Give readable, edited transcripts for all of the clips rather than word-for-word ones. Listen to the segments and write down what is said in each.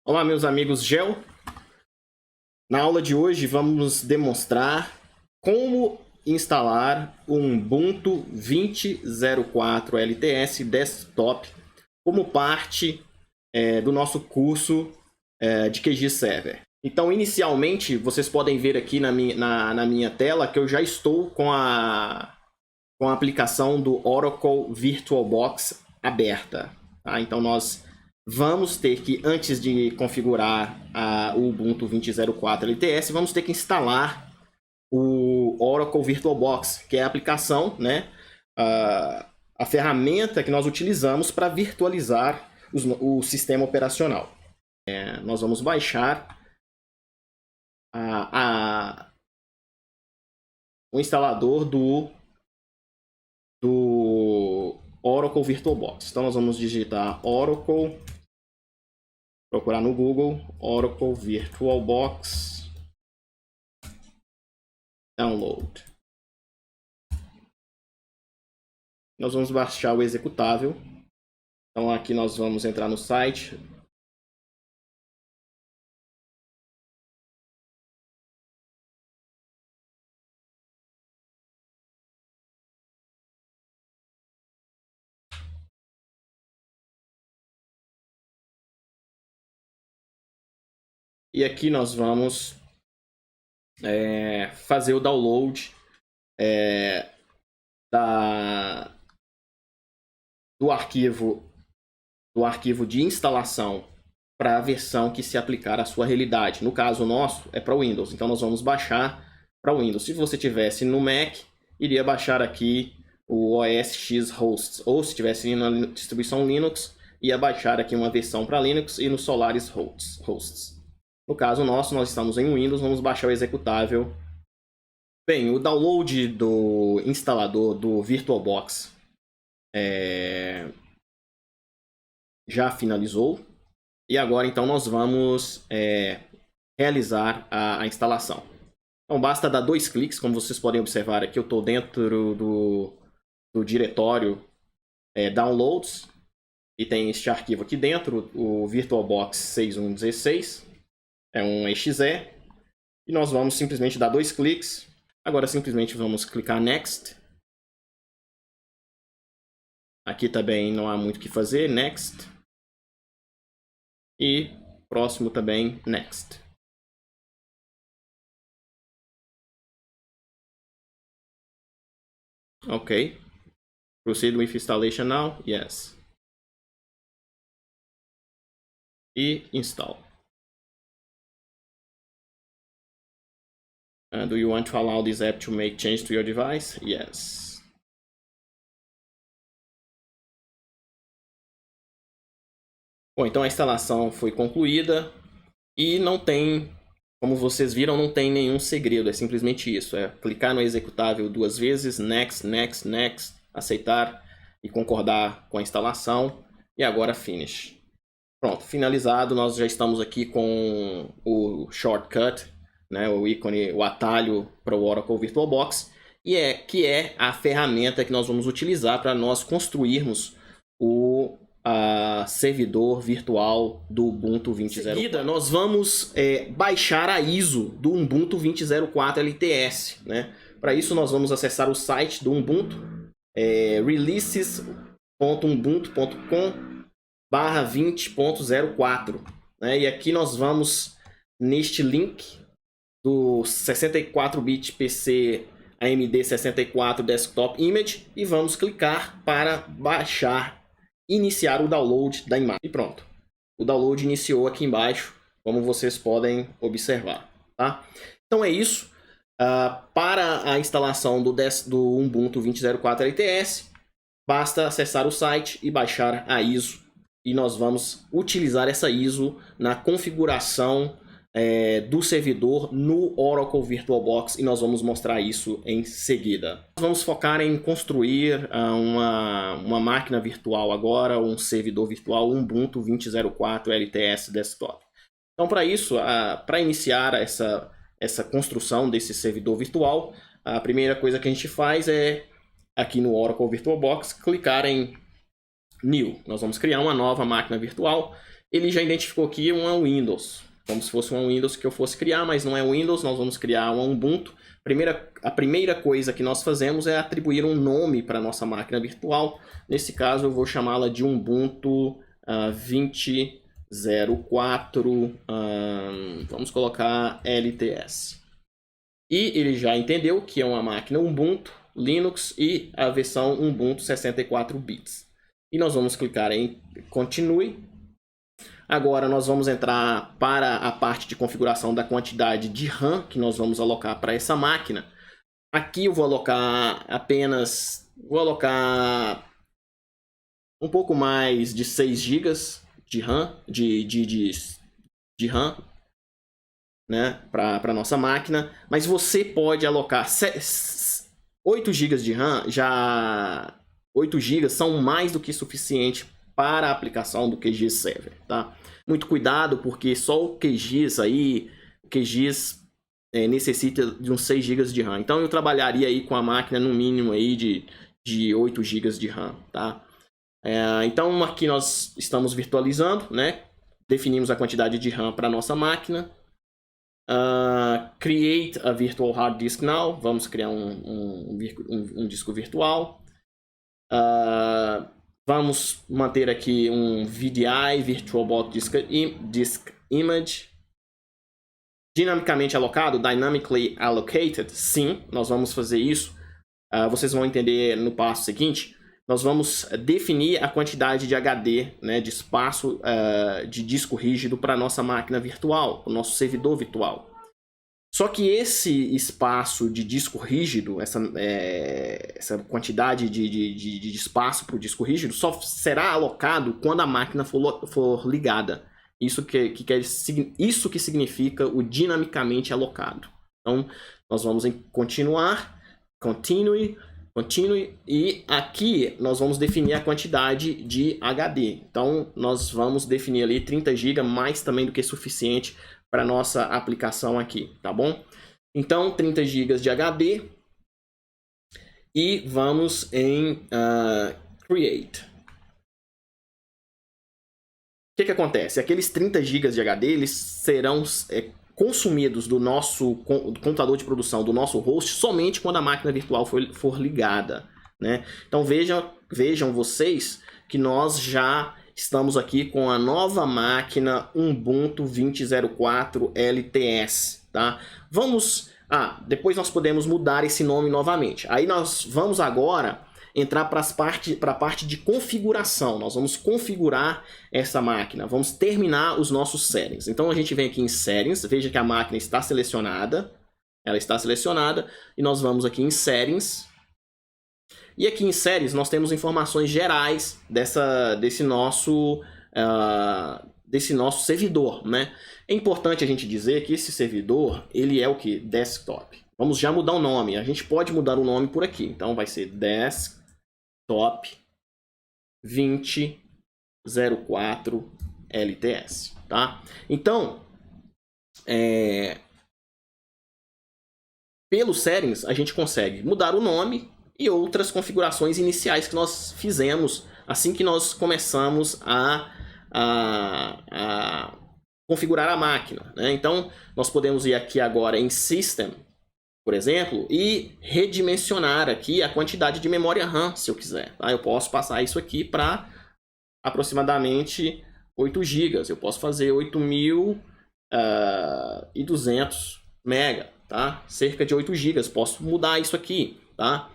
Olá, meus amigos Gel. Na aula de hoje vamos demonstrar como instalar o Ubuntu 20.04 LTS Desktop como parte do nosso curso de QGIS Server. Então, inicialmente, vocês podem ver aqui na minha tela que eu já estou com a aplicação do Oracle VirtualBox aberta. Tá? Então, nós vamos ter que, antes de configurar o Ubuntu 20.04 LTS, vamos ter que instalar o Oracle VirtualBox, que é a aplicação, né, a ferramenta que nós utilizamos para virtualizar o sistema operacional. Nós vamos baixar o instalador do Oracle VirtualBox. Então nós vamos digitar Oracle, procurar no Google Oracle VirtualBox Download. Nós vamos baixar o executável. Então aqui nós vamos entrar no site. E aqui nós vamos fazer o download do arquivo de instalação para a versão que se aplicar à sua realidade. No caso nosso é para o Windows, então nós vamos baixar para o Windows. Se você tivesse no Mac, iria baixar aqui o OS X Hosts, ou se tivesse na distribuição Linux, ia baixar aqui uma versão para Linux e no Solaris Hosts. No caso nosso, nós estamos em Windows, vamos baixar o executável. Bem, o download do instalador do VirtualBox já finalizou. E agora, então, nós vamos realizar a instalação. Então, basta dar 2 cliques, como vocês podem observar aqui, eu estou dentro do diretório Downloads. E tem este arquivo aqui dentro, o VirtualBox 6116. É um exe. E nós vamos simplesmente dar 2 cliques. Agora simplesmente vamos clicar Next. Aqui também não há muito o que fazer. Next. E próximo também Next. Ok. Proceed with installation now. Yes. E install. Do you want to allow this app to make change to your device? Yes. Bom, então a instalação foi concluída e não tem, como vocês viram, não tem nenhum segredo, é simplesmente isso. É clicar no executável 2 vezes, Next, Next, Next, aceitar e concordar com a instalação e agora Finish. Pronto, finalizado, nós já estamos aqui com o shortcut, né, o ícone, o atalho para o Oracle VirtualBox, que é a ferramenta que nós vamos utilizar para nós construirmos o servidor virtual do Ubuntu 20.04. Em seguida, nós vamos baixar a ISO do Ubuntu 20.04 LTS. Né? Para isso, nós vamos acessar o site do Ubuntu, releases.ubuntu.com/20.04. Né? E aqui nós vamos neste link do 64-bit PC AMD 64 Desktop Image e vamos clicar para iniciar o download da imagem. E pronto, o download iniciou aqui embaixo, como vocês podem observar. Tá? Então é isso. Para a instalação do Ubuntu 20.04 LTS, basta acessar o site e baixar a ISO. E nós vamos utilizar essa ISO na configuração do servidor no Oracle VirtualBox e nós vamos mostrar isso em seguida. Nós vamos focar em construir uma máquina virtual agora, um servidor virtual Ubuntu 20.04 LTS Desktop. Então para isso, para iniciar essa construção desse servidor virtual, a primeira coisa que a gente faz é, aqui no Oracle VirtualBox, clicar em New. Nós vamos criar uma nova máquina virtual ele já identificou aqui uma Windows, como se fosse uma Windows que eu fosse criar, mas não é Windows, nós vamos criar uma Ubuntu. A primeira coisa que nós fazemos é atribuir um nome para a nossa máquina virtual. Nesse caso, eu vou chamá-la de Ubuntu 20.04, vamos colocar LTS. E ele já entendeu que é uma máquina Ubuntu, Linux e a versão Ubuntu 64 bits. E nós vamos clicar em Continue. Agora nós vamos entrar para a parte de configuração da quantidade de RAM que nós vamos alocar para essa máquina. Aqui eu vou alocar um pouco mais de 6 GB de RAM, de RAM, né, para nossa máquina, mas você pode alocar 8 GB de RAM, 8 GB são mais do que suficiente para a aplicação do QGIS Server, tá? Muito cuidado, porque só o QGIS necessita de uns 6 GB de RAM. Então eu trabalharia aí com a máquina no mínimo aí de 8 GB de RAM, tá? Então aqui nós estamos virtualizando, né? Definimos a quantidade de RAM para a nossa máquina. Create a virtual hard disk now. Vamos criar um disco virtual. Vamos manter aqui um VDI, VirtualBox Disk Image. Dinamicamente alocado, Dynamically Allocated, sim, nós vamos fazer isso. Vocês vão entender no passo seguinte. Nós vamos definir a quantidade de HD, né, de espaço de disco rígido para a nossa máquina virtual, para o nosso servidor virtual. Só que esse espaço de disco rígido, essa quantidade de espaço para o disco rígido, só será alocado quando a máquina for ligada. Isso que significa o dinamicamente alocado. Então, nós vamos em continuar, continue, e aqui nós vamos definir a quantidade de HD. Então, nós vamos definir ali 30 GB, mais também do que suficiente para nossa aplicação aqui, tá bom? Então, 30 GB de HD e vamos em Create. O que acontece? Aqueles 30 GB de HD, eles serão consumidos do nosso computador de produção, do nosso host, somente quando a máquina virtual for ligada, né? Então, vejam vocês que nós já estamos aqui com a nova máquina Ubuntu 20.04 LTS, tá? Depois nós podemos mudar esse nome novamente. Aí nós vamos agora entrar para a parte de configuração. Nós vamos configurar essa máquina. Vamos terminar os nossos settings. Então a gente vem aqui em settings, veja que a máquina está selecionada. Ela está selecionada e nós vamos aqui em settings. E aqui em settings nós temos informações gerais desse nosso servidor, né? É importante a gente dizer que esse servidor, ele é o que? Desktop. Vamos já mudar o nome. A gente pode mudar o nome por aqui. Então vai ser Desktop 20.04 LTS, tá? Então, pelos settings a gente consegue mudar o nome e outras configurações iniciais que nós fizemos assim que nós começamos a configurar a máquina, né? Então, nós podemos ir aqui agora em System, por exemplo, e redimensionar aqui a quantidade de memória RAM, se eu quiser, tá? Eu posso passar isso aqui para aproximadamente 8 GB. Eu posso fazer 8.200 MB, tá? Cerca de 8 GB. Posso mudar isso aqui, tá?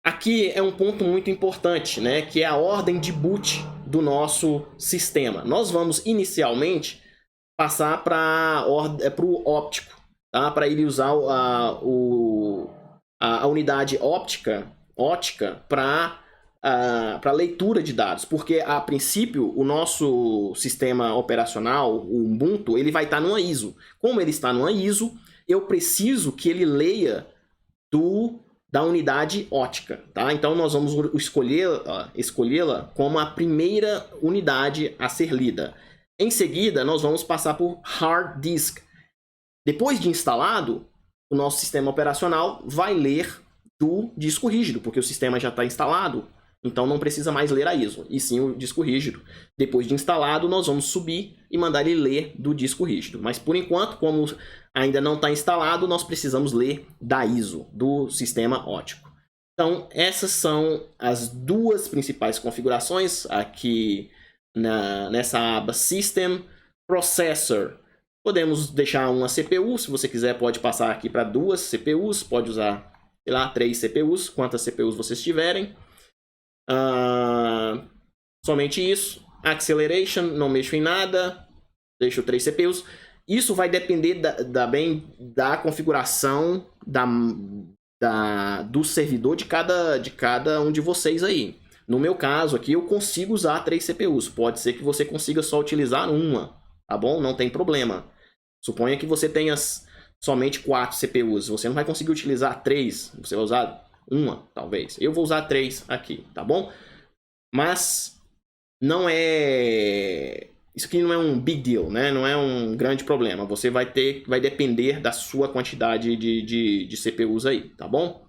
Aqui é um ponto muito importante, né, que é a ordem de boot do nosso sistema. Nós vamos inicialmente passar para o óptico, tá? Para ele usar a unidade óptica para leitura de dados, porque a princípio o nosso sistema operacional, o Ubuntu, ele vai estar numa ISO. Como ele está numa ISO, eu preciso que ele leia da unidade ótica, tá? Então nós vamos escolhê-la como a primeira unidade a ser lida. Em seguida, nós vamos passar por hard disk. Depois de instalado, o nosso sistema operacional vai ler do disco rígido, porque o sistema já está instalado Então não precisa mais ler a ISO, e sim o disco rígido. Depois de instalado, nós vamos subir e mandar ele ler do disco rígido. Mas por enquanto, como ainda não está instalado, nós precisamos ler da ISO, do sistema ótico. Então essas são as duas principais configurações aqui nessa aba System. Processor. Podemos deixar uma CPU, se você quiser pode passar aqui para duas CPUs, pode usar, sei lá, 3 CPUs, quantas CPUs vocês tiverem. Somente isso. Acceleration, não mexo em nada, deixo 3 CPUs. Isso vai depender da configuração do servidor de cada um de vocês aí. No meu caso aqui, eu consigo usar 3 CPUs. Pode ser que você consiga só utilizar uma, tá bom? Não tem problema. Suponha que você tenha somente 4 CPUs. Você não vai conseguir utilizar 3. Você vai usar uma, talvez. Eu vou usar 3 aqui, tá bom? Mas não é... Isso aqui não é um big deal, né? Não é um grande problema. Você vai depender da sua quantidade de CPUs aí, tá bom?